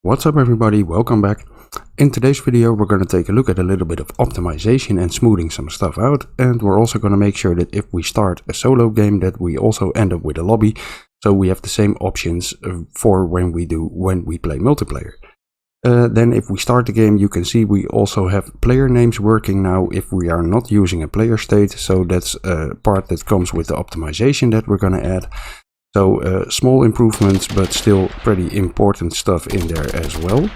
What's up everybody, welcome back. In today's video we're going to take a look at a little bit of optimization and smoothing some stuff out, and we're also going to make sure that if we start a solo game that we also end up with a lobby, so we have the same options for when we play multiplayer. Then if we start the game, you can see we also have player names working now if we are not using a player state, so that's a part that comes with the optimization that we're going to add. So small improvements, but still pretty important stuff in there as well.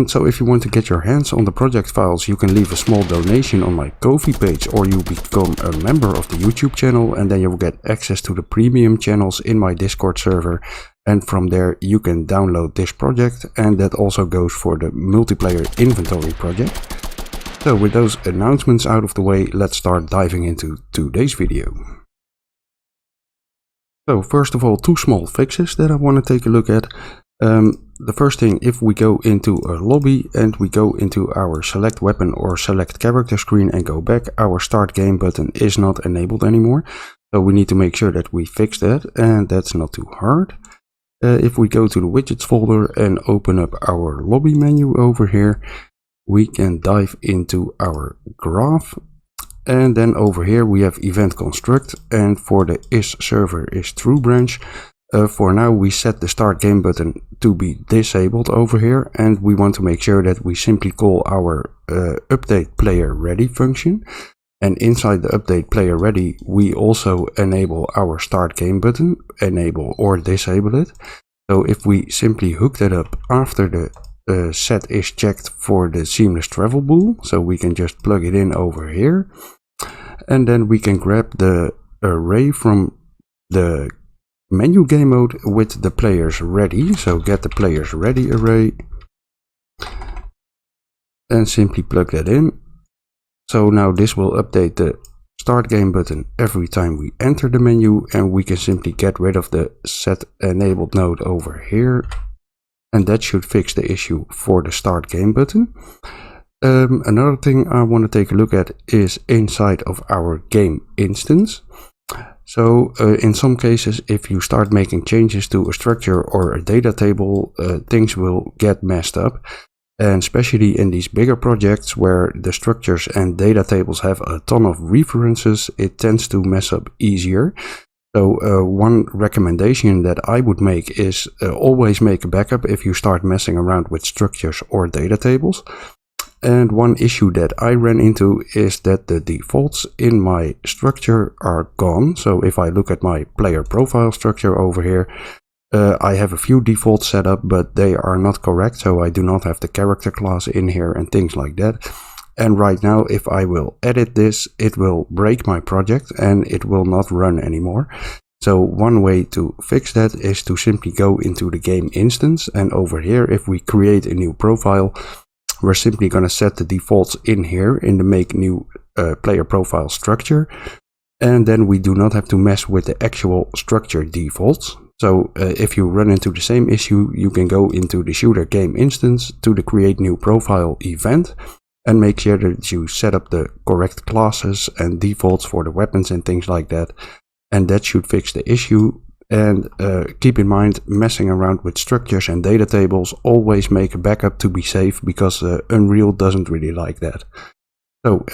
So if you want to get your hands on the project files, you can leave a small donation on my Ko-fi page, or you become a member of the YouTube channel, and then you'll get access to the premium channels in my Discord server. And from there you can download this project, and that also goes for the multiplayer inventory project. So with those announcements out of the way, let's start diving into today's video. So first of all, two small fixes that I want to take a look at. The first thing, if we go into a lobby and we go into our select weapon or select character screen and go back, our start game button is not enabled anymore. So we need to make sure that we fix that, and that's not too hard. If we go to the widgets folder and open up our lobby menu over here, we can dive into our graph. And then over here we have event construct, and for the is server is true branch. For now we set the start game button to be disabled over here, and we want to make sure that we simply call our update player ready function. And inside the update player ready we also enable our start game button, enable or disable it. So if we simply hook that up after the set is checked for the seamless travel bool, so we can just plug it in over here. And then we can grab the array from the menu game mode with the players ready. So get the players ready array and simply plug that in. So now this will update the start game button every time we enter the menu, and we can simply get rid of the set enabled node over here. And that should fix the issue for the start game button. Another thing I want to take a look at is inside of our game instance. So in some cases, if you start making changes to a structure or a data table, things will get messed up. And especially in these bigger projects where the structures and data tables have a ton of references, it tends to mess up easier. So one recommendation that I would make is always make a backup if you start messing around with structures or data tables. And one issue that I ran into is that the defaults in my structure are gone. So if I look at my player profile structure over here, I have a few defaults set up, but they are not correct. So I do not have the character class in here and things like that. And right now, if I will edit this, it will break my project and it will not run anymore. So one way to fix that is to simply go into the game instance, and over here, if we create a new profile, we're simply going to set the defaults in here in the make new player profile structure. And then we do not have to mess with the actual structure defaults. So if you run into the same issue, you can go into the shooter game instance to the create new profile event and make sure that you set up the correct classes and defaults for the weapons and things like that. And that should fix the issue. And keep in mind, messing around with structures and data tables, always make a backup to be safe, because Unreal doesn't really like that. So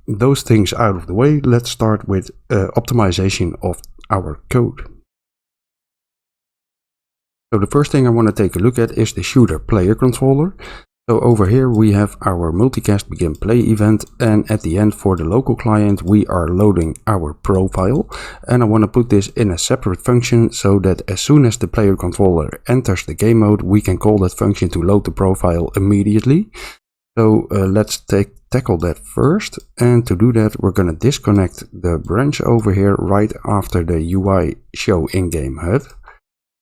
those things out of the way, let's start with optimization of our code. So the first thing I want to take a look at is the shooter player controller. So over here we have our multicast begin play event, and at the end for the local client we are loading our profile, and I want to put this in a separate function so that as soon as the player controller enters the game mode, we can call that function to load the profile immediately. So let's tackle that first, and to do that we're going to disconnect the branch over here right after the UI show in-game HUD.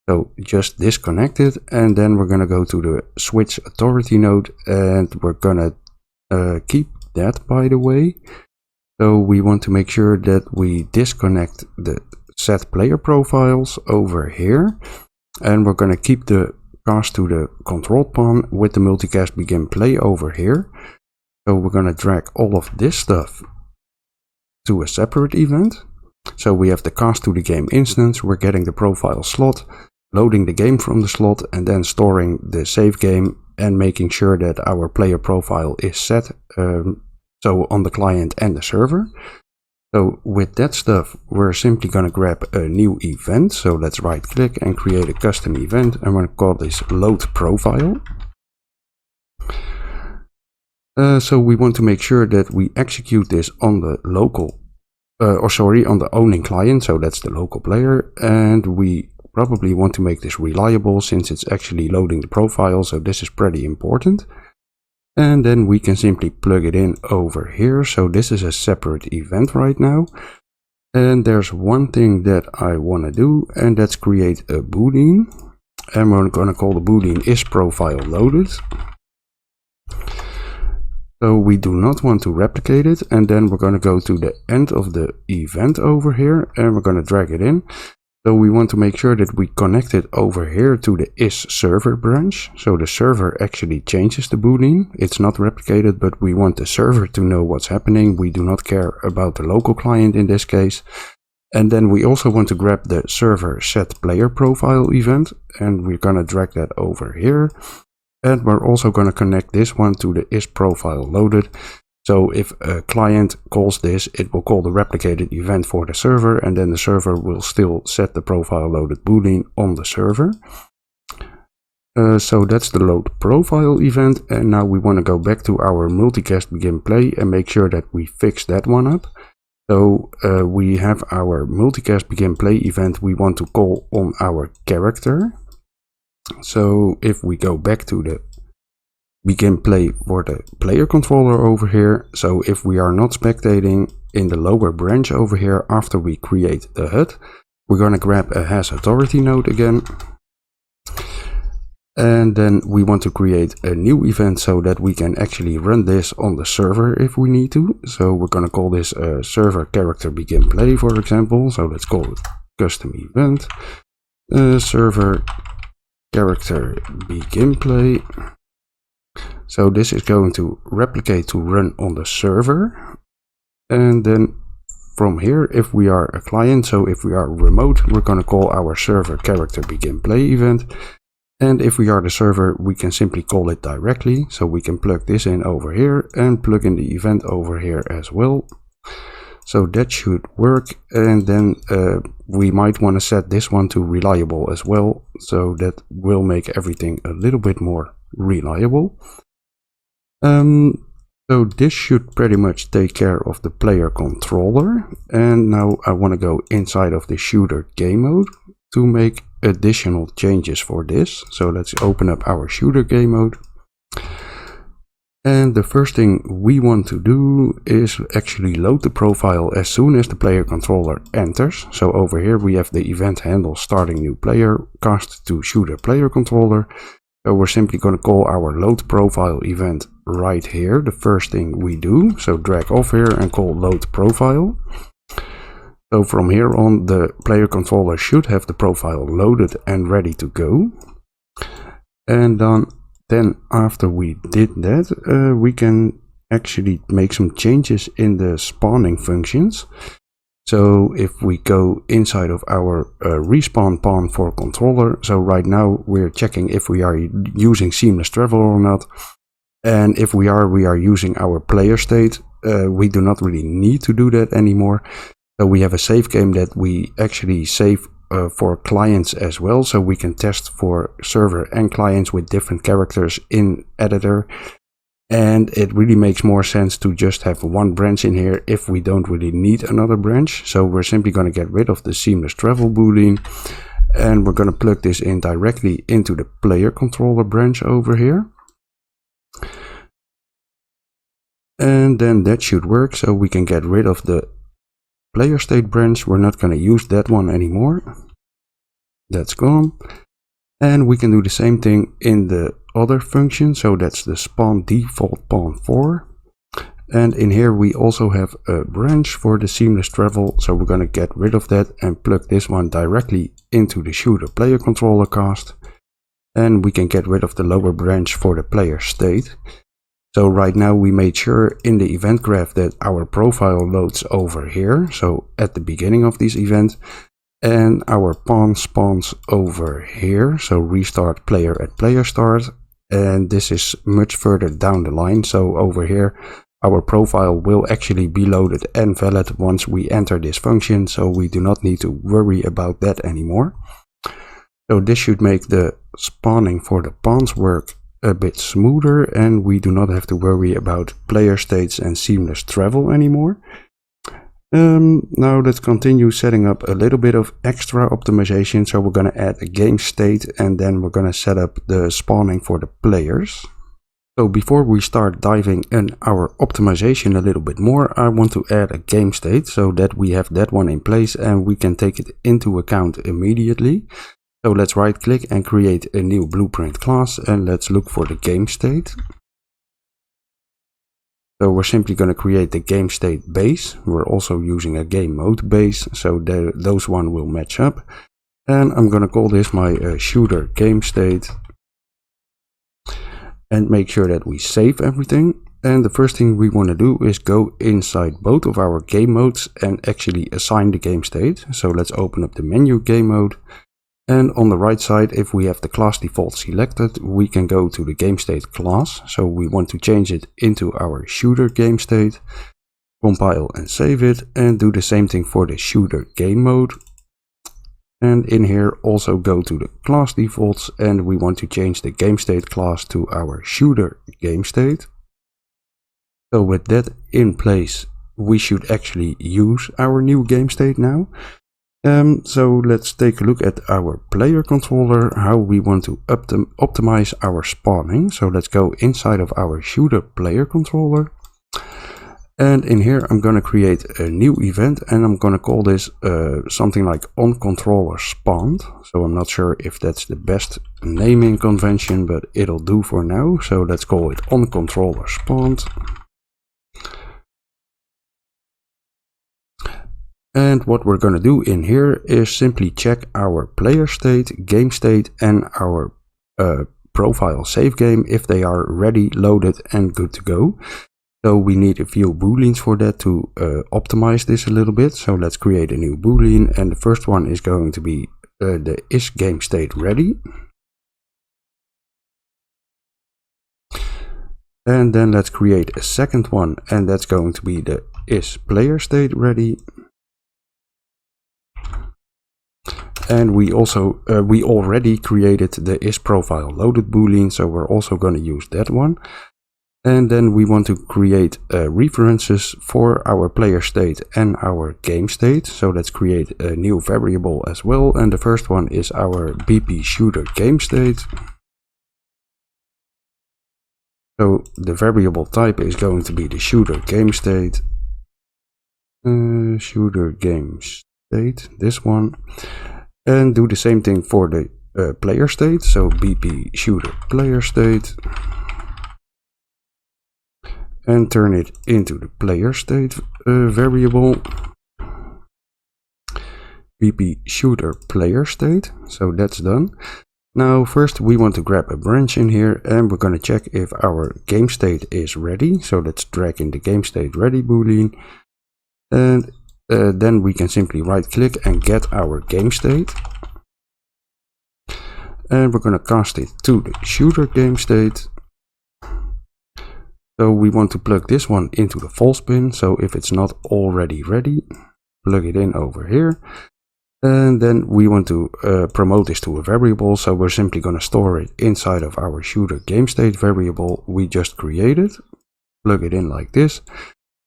So just disconnect it, and then we're going to go to the switch authority node, and we're going to keep that, by the way. So we want to make sure that we disconnect the set player profiles over here, and we're going to keep the cast to the control pawn with the multicast begin play over here. So we're going to drag all of this stuff to a separate event. So we have the cast to the game instance, we're getting the profile slot. loading the game from the slot and then storing the save game and making sure that our player profile is set, so on the client and the server. So with that stuff, we're simply going to grab a new event. So let's right click and create a custom event. I'm going to call this load profile. So we want to make sure that we execute this on the local, on the owning client. So that's the local player. And we probably want to make this reliable since it's actually loading the profile. So this is pretty important. And then we can simply plug it in over here. So this is a separate event right now. And there's one thing that I want to do, and that's create a boolean. And we're going to call the boolean isProfileLoaded. So we do not want to replicate it. And then we're going to go to the end of the event over here and we're going to drag it in. So we want to make sure that we connect it over here to the isServer branch. So the server actually changes the boolean. It's not replicated, but we want the server to know what's happening. We do not care about the local client in this case. And then we also want to grab the server set player profile event, and we're going to drag that over here. And we're also going to connect this one to the isProfileLoaded. So if a client calls this, it will call the replicated event for the server, and then the server will still set the profile loaded boolean on the server. So that's the load profile event, and now we want to go back to our multicast begin play and make sure that we fix that one up. So we have our multicast begin play event we want to call on our character. So if we go back to the begin play for the player controller over here. So if we are not spectating in the lower branch over here after we create the HUD, we're going to grab a hasAuthority node again. And then we want to create a new event so that we can actually run this on the server if we need to. So we're going to call this a server character begin play, for example. So let's call it custom event, server character begin play. So this is going to replicate to run on the server. And then from here, if we are a client, so if we are remote, we're going to call our server character begin play event. And if we are the server, we can simply call it directly. So we can plug this in over here and plug in the event over here as well. So that should work. And then we might want to set this one to reliable as well. So that will make everything a little bit more reliable. So this should pretty much take care of the player controller. And now I want to go inside of the shooter game mode to make additional changes for this. So let's open up our shooter game mode. And the first thing we want to do is actually load the profile as soon as the player controller enters. So over here we have the event handle starting new player, cast to shooter player controller. So we're simply going to call our load profile event right here, the first thing we do. So drag off here and call load profile. So from here on, the player controller should have the profile loaded and ready to go. And then after we did that, we can actually make some changes in the spawning functions. So if we go inside of our respawn pawn for controller, so right now we're checking if we are using seamless travel or not. And if we are using our player state. We do not really need to do that anymore. So we have a save game that we actually save for clients as well. So we can test for server and clients with different characters in editor. And it really makes more sense to just have one branch in here if we don't really need another branch. So we're simply going to get rid of the seamless travel boolean. And we're going to plug this in directly into the player controller branch over here. And then that should work. So we can get rid of the player state branch. We're not going to use that one anymore. That's gone. And we can do the same thing in the other function. So that's the spawn default pawn 4. And in here we also have a branch for the seamless travel. So we're going to get rid of that and plug this one directly into the shooter player controller cast. And we can get rid of the lower branch for the player state. So right now we made sure in the event graph that our profile loads over here. So at the beginning of this event. and our pawn spawns over here. So restart player at player start, and this is much further down the line. So over here our profile will actually be loaded and valid once we enter this function, so we do not need to worry about that anymore. So this should make the spawning for the pawns work a bit smoother, and we do not have to worry about player states and seamless travel anymore. Now let's continue setting up a little bit of extra optimization. So we're going to add a game state, and then we're going to set up the spawning for the players. So before we start diving in our optimization a little bit more, I want to add a game state so that we have that one in place and we can take it into account immediately. So let's right click and create a new blueprint class, and let's look for the game state. So we're simply going to create the game state base. We're also using a game mode base, so those one will match up. And I'm going to call this my shooter game state. And make sure that we save everything. And the first thing we want to do is go inside both of our game modes and actually assign the game state. So let's open up the menu game mode. And on the right side, if we have the class default selected, we can go to the game state class. So we want to change it into our shooter game state. Compile and save it, and do the same thing for the shooter game mode. And in here also go to the class defaults, and we want to change the game state class to our shooter game state. So with that in place, we should actually use our new game state now. So let's take a look at our player controller, how we want to optimize our spawning. So let's go inside of our shooter player controller. And in here I'm going to create a new event, and I'm going to call this something like onController spawned. So I'm not sure if that's the best naming convention, but it'll do for now. So let's call it onController spawned. And what we're going to do in here is simply check our player state, game state, and our profile save game if they are ready, loaded, and good to go. So we need a few booleans for that to optimize this a little bit. So let's create a new boolean, and the first one is going to be the is game state ready. And then let's create a second one, and that's going to be the is player state ready. And we also we already created the is profile loaded boolean, so we're also going to use that one. And then we want to create references for our player state and our game state. So let's create a new variable as well. And the first one is our BP shooter game state. So the variable type is going to be the shooter game state. Shooter game state, this one. And do the same thing for the player state. So BP shooter player state. And turn it into the player state variable. BP shooter player state. So that's done. Now first we want to grab a branch in here, and we're going to check if our game state is ready. So let's drag in the game state ready boolean. And then we can simply right click and get our game state. And we're going to cast it to the shooter game state. So we want to plug this one into the false bin. So if it's not already ready, plug it in over here. And then we want to promote this to a variable. So we're simply going to store it inside of our shooter game state variable we just created. Plug it in like this.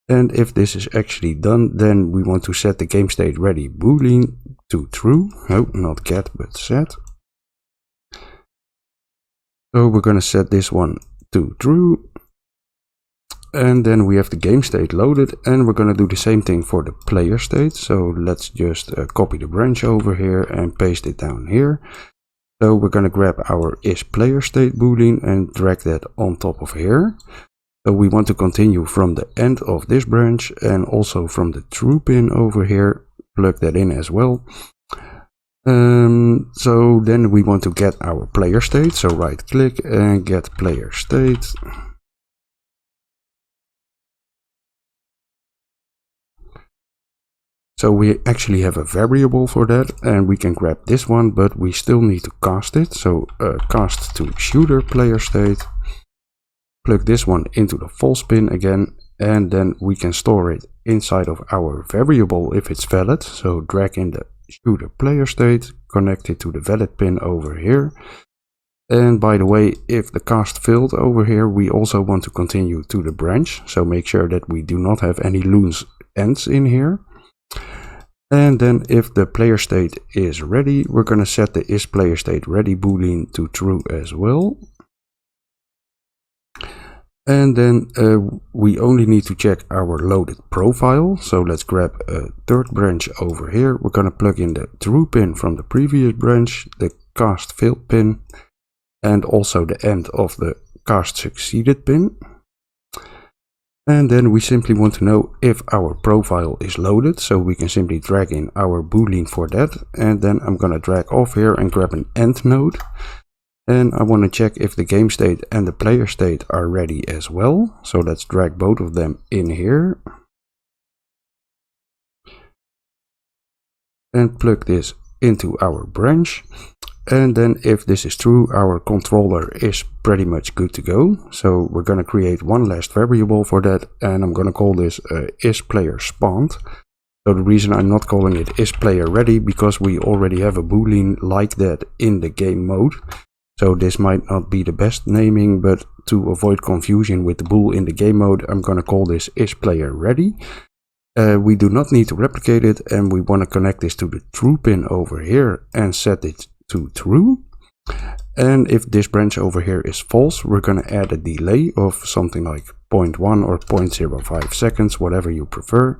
And if this is actually done, then we want to set the game state ready boolean to true. No, not get, but set. So we're going to set this one to true. And then we have the game state loaded, and we're going to do the same thing for the player state. So let's just copy the branch over here and paste it down here. So we're going to grab our is player state boolean and drag that on top of here. So we want to continue from the end of this branch and also from the true pin over here, plug that in as well. So then we want to get our player state. So right click and get player state. So we actually have a variable for that, and we can grab this one, but we still need to cast it. So cast to shooter PlayerState, plug this one into the false pin again, and then we can store it inside of our variable if it's valid. So drag in the shooter PlayerState, connect it to the valid pin over here. And by the way, if the cast failed over here, we also want to continue to the branch. So make sure that we do not have any loose ends in here. And then if the player state is ready, we're going to set the isPlayerStateReady boolean to true as well. And then we only need to check our loaded profile. So let's grab a third branch over here. We're going to plug in the true pin from the previous branch, the cast failed pin, and also the end of the cast succeeded pin. And then we simply want to know if our profile is loaded, so we can simply drag in our boolean for that. And then I'm going to drag off here and grab an end node. And I want to check if the game state and the player state are ready as well. So let's drag both of them in here. And plug this into our branch. And then if this is true, our controller is pretty much good to go. So we're going to create one last variable for that, and I'm going to call this isPlayerSpawned. So the reason I'm not calling it isPlayerReady, because we already have a boolean like that in the game mode. So this might not be the best naming, but to avoid confusion with the bool in the game mode, I'm going to call this isPlayerReady. We do not need to replicate it, and we want to connect this to the true pin over here and set it to true. And if this branch over here is false, we're going to add a delay of something like 0.1 or 0.05 seconds, whatever you prefer.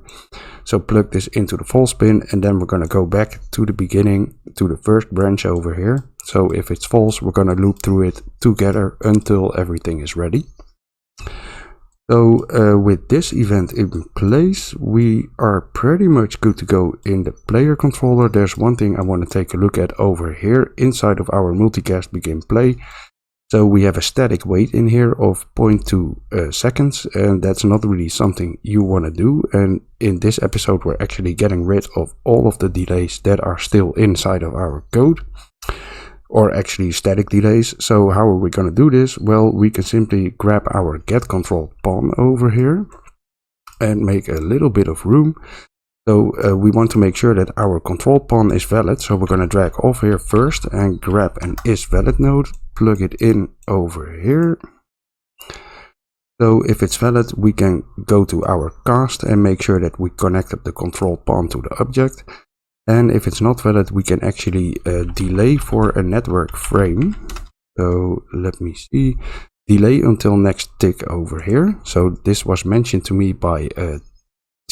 So plug this into the false pin, and then we're going to go back to the beginning, to the first branch over here. So if it's false, we're going to loop through it together until everything is ready. So with this event in place, we are pretty much good to go in the player controller. There's one thing I want to take a look at over here inside of our multicast begin play. So we have a static wait in here of 0.2 seconds, and that's not really something you want to do. And in this episode, we're actually getting rid of all of the delays that are still inside of our code. Or actually static delays. So how are we going to do this? Well, we can simply grab our getControlPawn over here and make a little bit of room. So we want to make sure that our control pawn is valid. So we're going to drag off here first and grab an isValid node, plug it in over here. So if it's valid, we can go to our cast and make sure that we connect up the control pawn to the object. And if it's not valid, we can actually delay for a network frame. So let me see. Delay until next tick over here. So this was mentioned to me by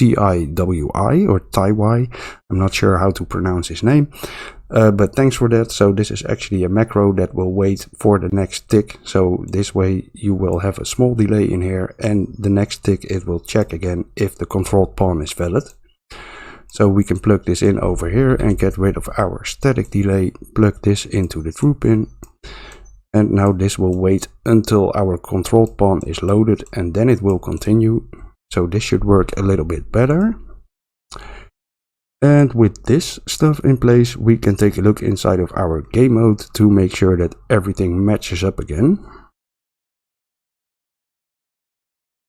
TIWI or TIWI. I'm not sure how to pronounce his name. But thanks for that. So this is actually a macro that will wait for the next tick. So this way you will have a small delay in here. And the next tick it will check again if the control pawn is valid. So we can plug this in over here and get rid of our static delay, plug this into the true pin. And now this will wait until our control pawn is loaded, and then it will continue. So this should work a little bit better. And with this stuff in place, we can take a look inside of our game mode to make sure that everything matches up again.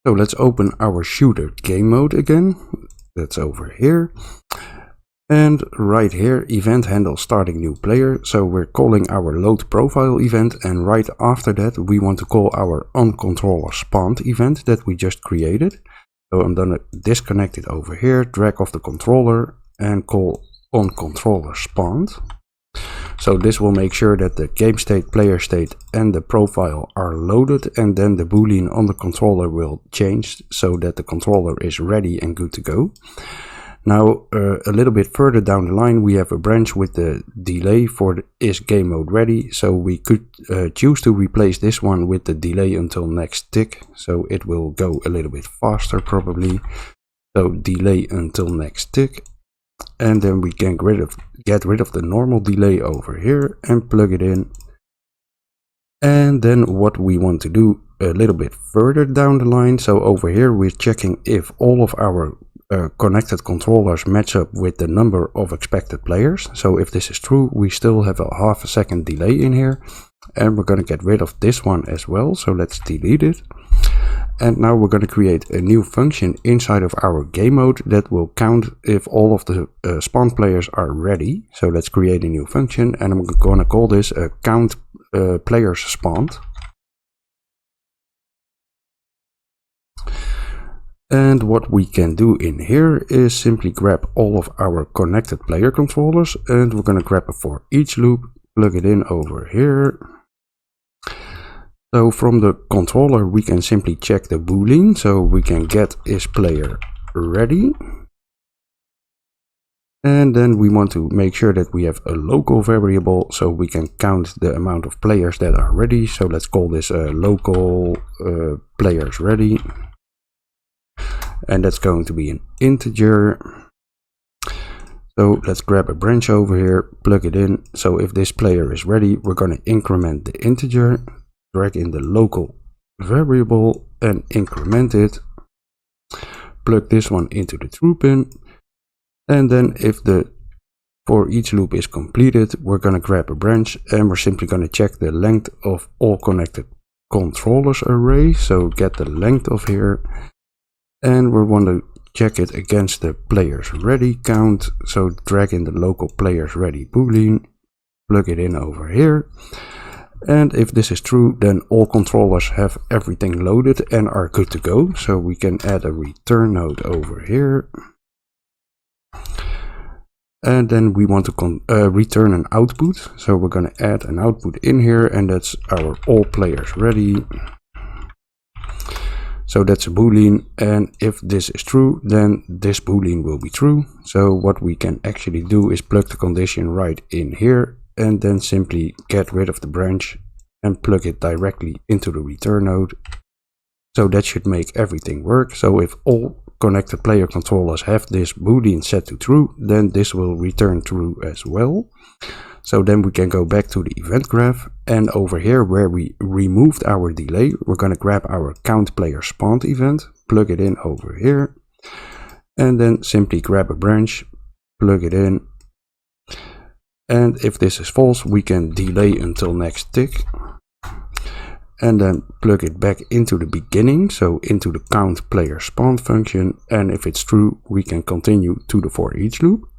So let's open our shooter game mode again. That's over here. And right here, event handle starting new player. So we're calling our load profile event, and right after that we want to call our onControllerSpawned event that we just created. So I'm gonna disconnect it over here, drag off the controller and call onControllerSpawned. So this will make sure that the game state, player state and the profile are loaded, and then the boolean on the controller will change so that the controller is ready and good to go. Now a little bit further down the line we have a branch with the delay for the isGameModeReady. So we could choose to replace this one with the delay until next tick. So it will go a little bit faster probably. So delay until next tick. And then we can get rid of the normal delay over here and plug it in. And then what we want to do a little bit further down the line. So over here we're checking if all of our connected controllers match up with the number of expected players. So if this is true, we still have a half a second delay in here, and we're going to get rid of this one as well. So let's delete it. And now we're going to create a new function inside of our game mode that will count if all of the spawn players are ready. So let's create a new function, and I'm going to call this a count players spawned. And what we can do in here is simply grab all of our connected player controllers, and we're going to grab a for each loop, plug it in over here. So from the controller we can simply check the boolean, so we can get is player ready. And then we want to make sure that we have a local variable so we can count the amount of players that are ready. So let's call this local players ready. And that's going to be an integer. So let's grab a branch over here, plug it in. So if this player is ready, we're going to increment the integer, drag in the local variable and increment it. Plug this one into the true pin. And then if the for each loop is completed, we're going to grab a branch and we're simply going to check the length of all connected controllers array. So get the length of here. And we want to check it against the players ready count. So drag in the local players ready boolean, plug it in over here. And if this is true, then all controllers have everything loaded and are good to go. So we can add a return node over here. And then we want to return an output. So we're going to add an output in here, and that's our all players ready. So that's a boolean, and if this is true, then this boolean will be true. So what we can actually do is plug the condition right in here, and then simply get rid of the branch and plug it directly into the return node. So that should make everything work. So if all connected player controllers have this boolean set to true, then this will return true as well. So then we can go back to the event graph, and over here where we removed our delay, we're going to grab our count player spawned event, plug it in over here, and then simply grab a branch, plug it in. And if this is false, we can delay until next tick, and then plug it back into the beginning, so into the count player spawned function. And if it's true, we can continue to the for each loop.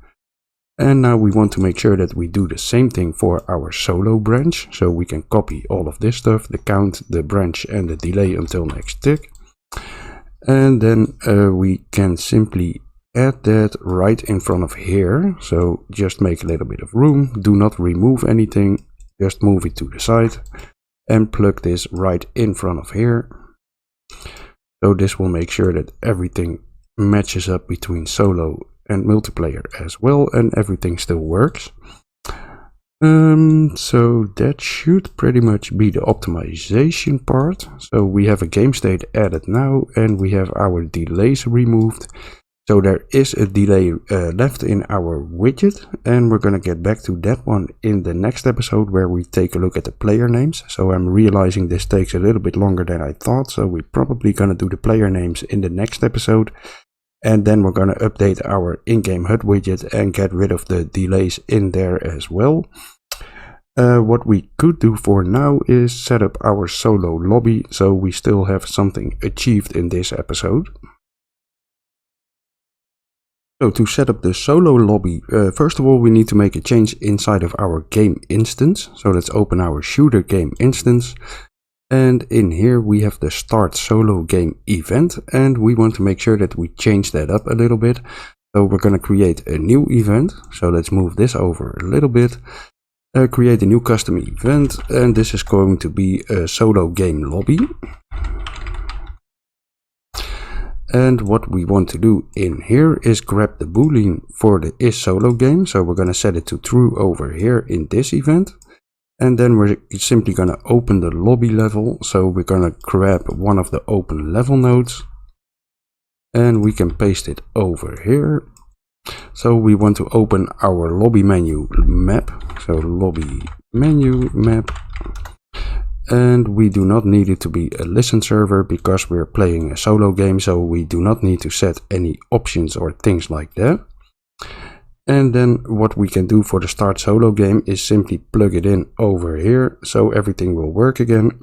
And now we want to make sure that we do the same thing for our solo branch. So we can copy all of this stuff, the count, the branch and the delay until next tick. And then we can simply add that right in front of here. So just make a little bit of room. Do not remove anything. Just move it to the side and plug this right in front of here. So this will make sure that everything matches up between solo and multiplayer as well, and everything still works. So that should pretty much be the optimization part. So we have a game state added now, and we have our delays removed. So there is a delay left in our widget, and we're going to get back to that one in the next episode where we take a look at the player names. So I'm realizing this takes a little bit longer than I thought, so we're probably going to do the player names in the next episode. And then we're going to update our in-game HUD widget and get rid of the delays in there as well. What we could do for now is set up our solo lobby, so we still have something achieved in this episode. So to set up the solo lobby, first of all we need to make a change inside of our game instance. So let's open our shooter game instance. And in here we have the start solo game event, and we want to make sure that we change that up a little bit. So we're going to create a new event. So let's move this over a little bit. Create a new custom event, and this is going to be a solo game lobby. And what we want to do in here is grab the boolean for the is solo game. So we're going to set it to true over here in this event. And then we're simply going to open the lobby level. So we're going to grab one of the open level nodes, and we can paste it over here. So we want to open our lobby menu map. So lobby menu map. And we do not need it to be a listen server because we're playing a solo game, so we do not need to set any options or things like that. And then what we can do for the start solo game is simply plug it in over here, so everything will work again.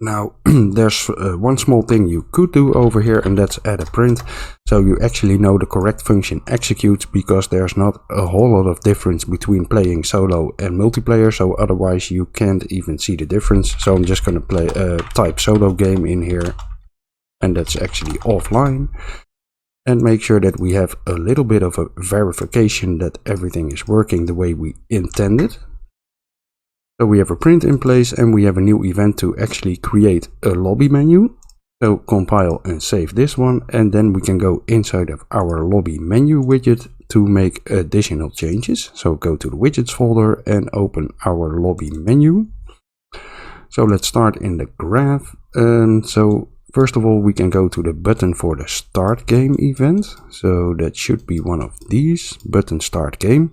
Now there's one small thing you could do over here, and that's add a print, so you actually know the correct function executes, because there's not a whole lot of difference between playing solo and multiplayer, so otherwise you can't even see the difference. So I'm just going to type solo game in here, and that's actually offline, and make sure that we have a little bit of a verification that everything is working the way we intended. So we have a print in place, and we have a new event to actually create a lobby menu. So compile and save this one, and then we can go inside of our lobby menu widget to make additional changes. So go to the widgets folder and open our lobby menu. So let's start in the graph. So first of all, we can go to the button for the start game event. So that should be one of these, button start game.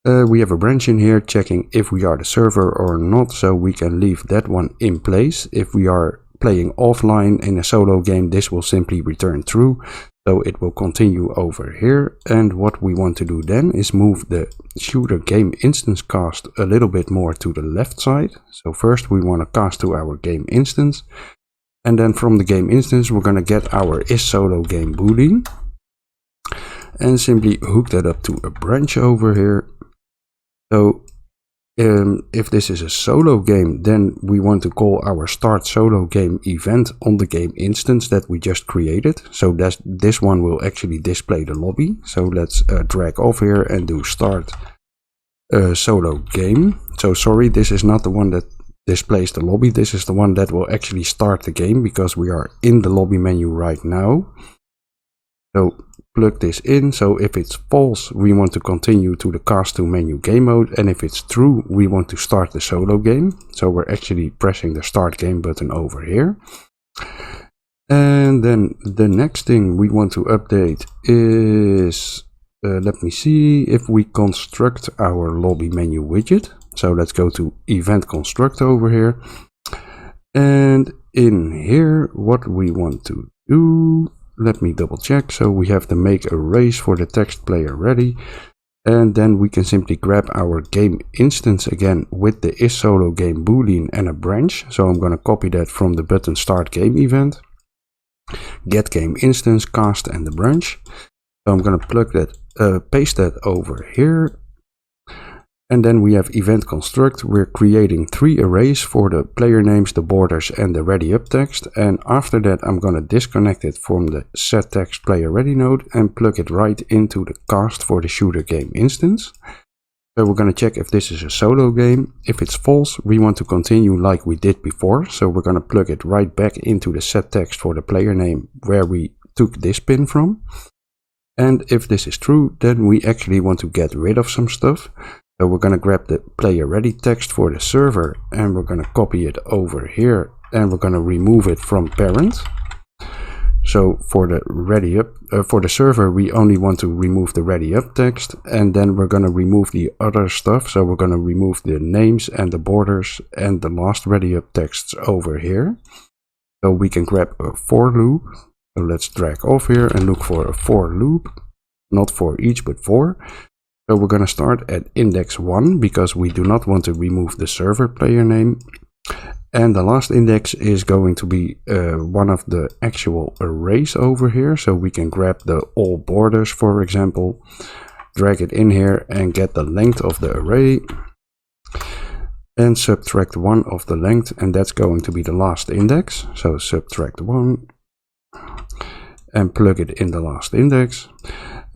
We have a branch in here checking if we are the server or not, so we can leave that one in place. If we are playing offline in a solo game, this will simply return true, so it will continue over here. And what we want to do then is move the shooter game instance cast a little bit more to the left side. So first we want to cast to our game instance, and then from the game instance we're going to get our isSolo game boolean and simply hook that up to a branch over here. So if this is a solo game, then we want to call our start solo game event on the game instance that we just created. So this one will actually display the lobby. So let's drag off here and do start solo game. So sorry, this is not the one that displays the lobby. This is the one that will actually start the game, because we are in the lobby menu right now. So plug this in, so if it's false we want to continue to the cast to menu game mode, and if it's true we want to start the solo game. So we're actually pressing the start game button over here. And then the next thing we want to update is, let me see, if we construct our lobby menu widget. So let's go to event construct over here, and in here what we want to do, let me double check. So we have to make arrays for the text player ready, and then we can simply grab our game instance again with the isSolo game boolean and a branch. So I'm going to copy that from the button start game event, get game instance, cast and the branch. So I'm going to plug that, paste that over here. And then we have event construct. We're creating 3 arrays for the player names, the borders and the ready up text. And after that I'm going to disconnect it from the set text player ready node and plug it right into the cast for the shooter game instance. So we're going to check if this is a solo game. If it's false, we want to continue like we did before. So we're going to plug it right back into the set text for the player name where we took this pin from. And if this is true, then we actually want to get rid of some stuff. So we're going to grab the player ready text for the server, and we're going to copy it over here, and we're going to remove it from parent. So for the ready up, for the server we only want to remove the ready up text, and then we're going to remove the other stuff. So we're going to remove the names and the borders and the last ready up texts over here. So we can grab a for loop. So let's drag off here and look for a for loop, not for each but for. So we're going to start at index 1 because we do not want to remove the server player name. And the last index is going to be one of the actual arrays over here. So we can grab the all borders, for example, drag it in here and get the length of the array. And subtract 1 of the length, and that's going to be the last index. So subtract 1 and plug it in the last index.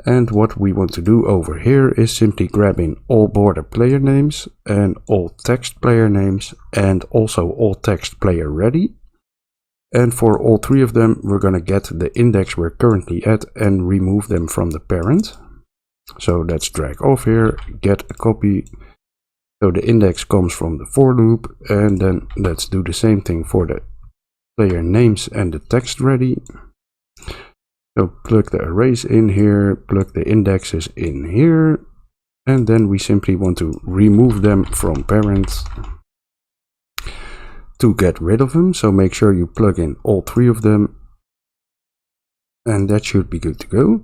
And what we want to do over here is simply grabbing all border player names and all text player names and also all text player ready. And for all 3 of them, we're going to get the index we're currently at and remove them from the parent. So let's drag off here, get a copy. So the index comes from the for loop, and then let's do the same thing for the player names and the text ready. So plug the arrays in here, plug the indexes in here, and then we simply want to remove them from parent. to get rid of them. So make sure you plug in all 3 of them. And that should be good to go.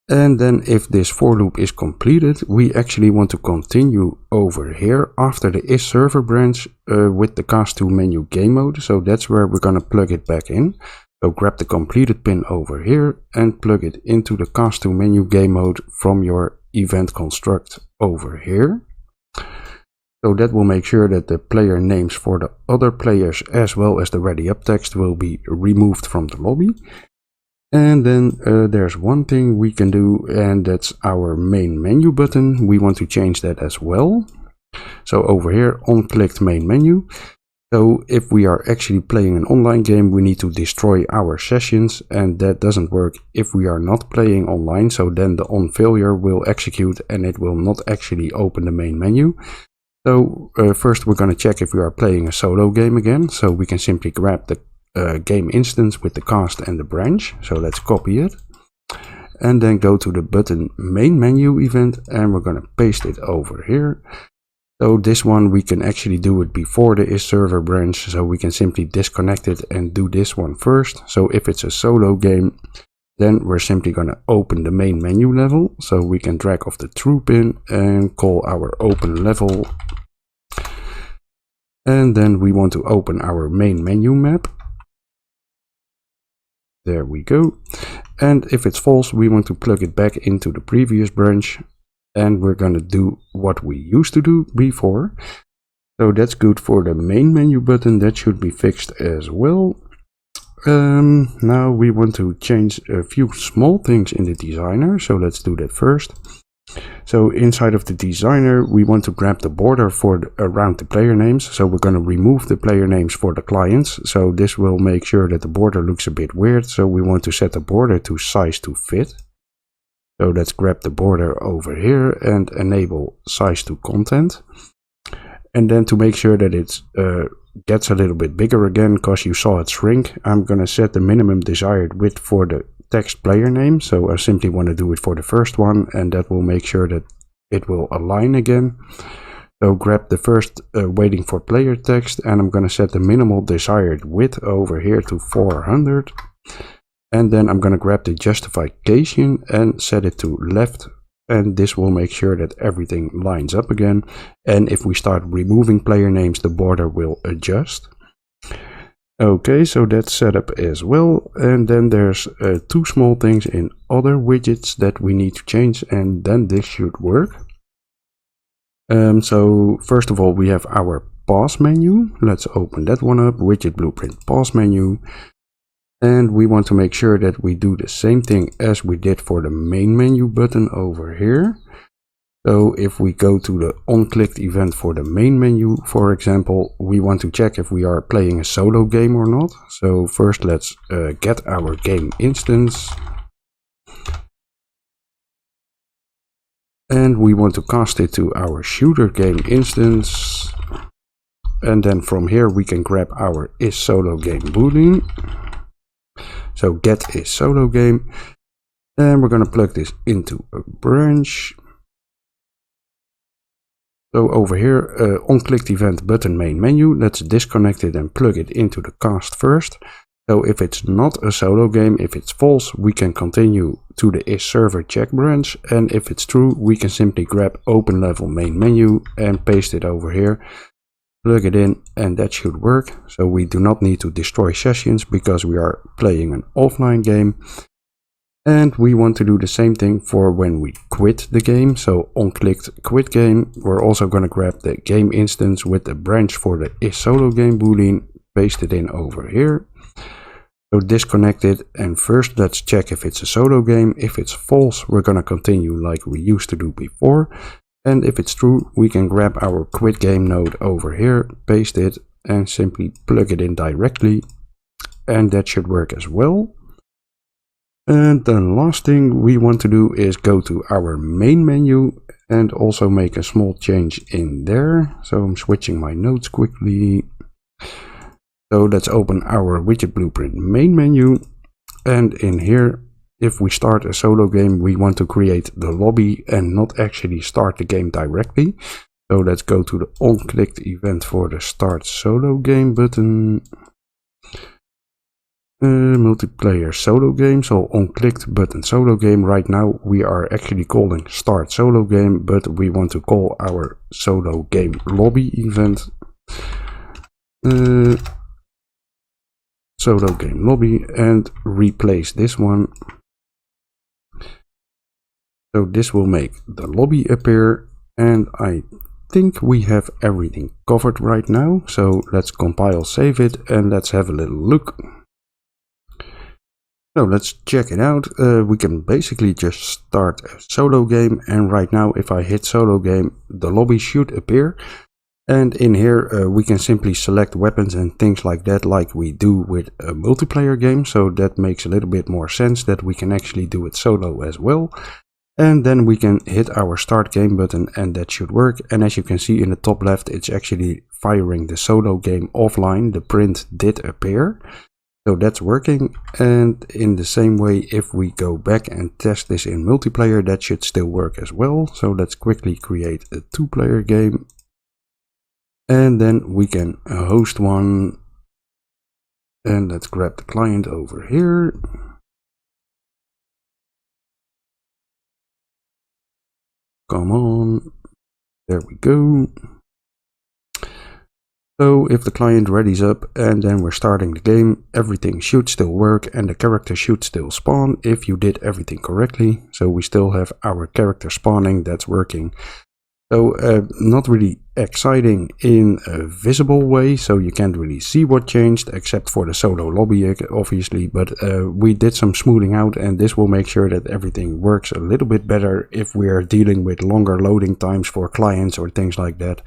And then if this for loop is completed, we actually want to continue over here after the isServer branch with the cast2 menu GameMode. So that's where we're going to plug it back in. So grab the completed pin over here and plug it into the cast2 menu GameMode from your event construct over here. So that will make sure that the player names for the other players as well as the ready up text will be removed from the lobby. And then there's one thing we can do, and that's our main menu button. We want to change that as well. So over here, on clicked main menu. So if we are actually playing an online game, we need to destroy our sessions, and that doesn't work if we are not playing online. So then the on failure will execute and it will not actually open the main menu. So first we're going to check if we are playing a solo game again. So we can simply grab the game instance with the cast and the branch. So let's copy it and then go to the button main menu event, and we're going to paste it over here. So this one we can actually do it before the isServer branch, so we can simply disconnect it and do this one first. So if it's a solo game, then we're simply going to open the main menu level. So we can drag off the true pin and call our open level, and then we want to open our main menu map. There we go. And if it's false, we want to plug it back into the previous branch, and we're going to do what we used to do before. So that's good for the main menu button. That should be fixed as well. Now we want to change a few small things in the designer. So let's do that first. So inside of the designer, we want to grab the border for around the player names. So we're going to remove the player names for the clients. So this will make sure that the border looks a bit weird. So we want to set the border to size to fit. So let's grab the border over here and enable size to content. And then to make sure that it gets a little bit bigger again, because you saw it shrink, I'm going to set the minimum desired width for the text player name. So I simply want to do it for the first one, and that will make sure that it will align again. So grab the first waiting for player text, and I'm going to set the minimal desired width over here to 400. And then I'm going to grab the justification and set it to left, and this will make sure that everything lines up again. And if we start removing player names, the border will adjust. Okay, so that's set up as well. And then there's 2 small things in other widgets that we need to change, and then this should work. So first of all, we have our pause menu. Let's open that one up, widget blueprint pause menu. And we want to make sure that we do the same thing as we did for the main menu button over here. So if we go to the on-clicked event for the main menu, for example, we want to check if we are playing a solo game or not. So first let's get our game instance. And we want to cast it to our shooter game instance. And then from here we can grab our isSoloGame boolean. So get isSoloGame. And we're going to plug this into a branch. So over here, on-clicked event button main menu, let's disconnect it and plug it into the cast first. So if it's not a solo game, if it's false, we can continue to the isServer check branch. And if it's true, we can simply grab open level main menu and paste it over here. Plug it in, and that should work. So we do not need to destroy sessions because we are playing an offline game. And we want to do the same thing for when we quit the game. So on clicked quit game, we're also going to grab the game instance with the branch for the isSoloGame boolean, paste it in over here. So disconnect it, and first let's check if it's a solo game. If it's false, we're going to continue like we used to do before. And if it's true, we can grab our quit game node over here, paste it, and simply plug it in directly. And that should work as well. And the last thing we want to do is go to our main menu and also make a small change in there. So I'm switching my nodes quickly. So let's open our widget blueprint main menu. And in here, if we start a solo game, we want to create the lobby and not actually start the game directly. So let's go to the on-clicked event for the start solo game button. Multiplayer solo game, so on-clicked button solo game. Right now we are actually calling start solo game, but we want to call our solo game lobby event. Solo game lobby, and replace this one. So this will make the lobby appear, and I think we have everything covered right now. So let's compile, save it, and let's have a little look. So let's check it out. We can basically just start a solo game, and right now if I hit solo game, the lobby should appear. And in here we can simply select weapons and things like that, like we do with a multiplayer game. So that makes a little bit more sense that we can actually do it solo as well. And then we can hit our start game button, and that should work. And as you can see in the top left, it's actually firing the solo game offline. The print did appear. So that's working. And in the same way, if we go back and test this in multiplayer, that should still work as well. So let's quickly create a 2-player game. And then we can host one. And let's grab the client over here. Come on. There we go. So if the client readies up and then we're starting the game, everything should still work and the character should still spawn if you did everything correctly. So we still have our character spawning, that's working. So not really exciting in a visible way, so you can't really see what changed except for the solo lobby obviously, but we did some smoothing out, and this will make sure that everything works a little bit better if we are dealing with longer loading times for clients or things like that.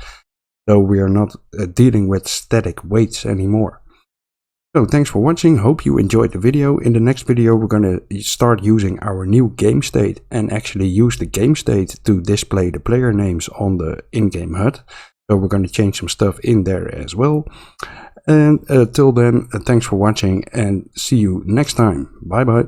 So we are not dealing with static waits anymore. So thanks for watching, hope you enjoyed the video. In the next video we're going to start using our new GameState and actually use the GameState to display the player names on the in-game HUD. So we're going to change some stuff in there as well. And till then, thanks for watching and see you next time. Bye bye.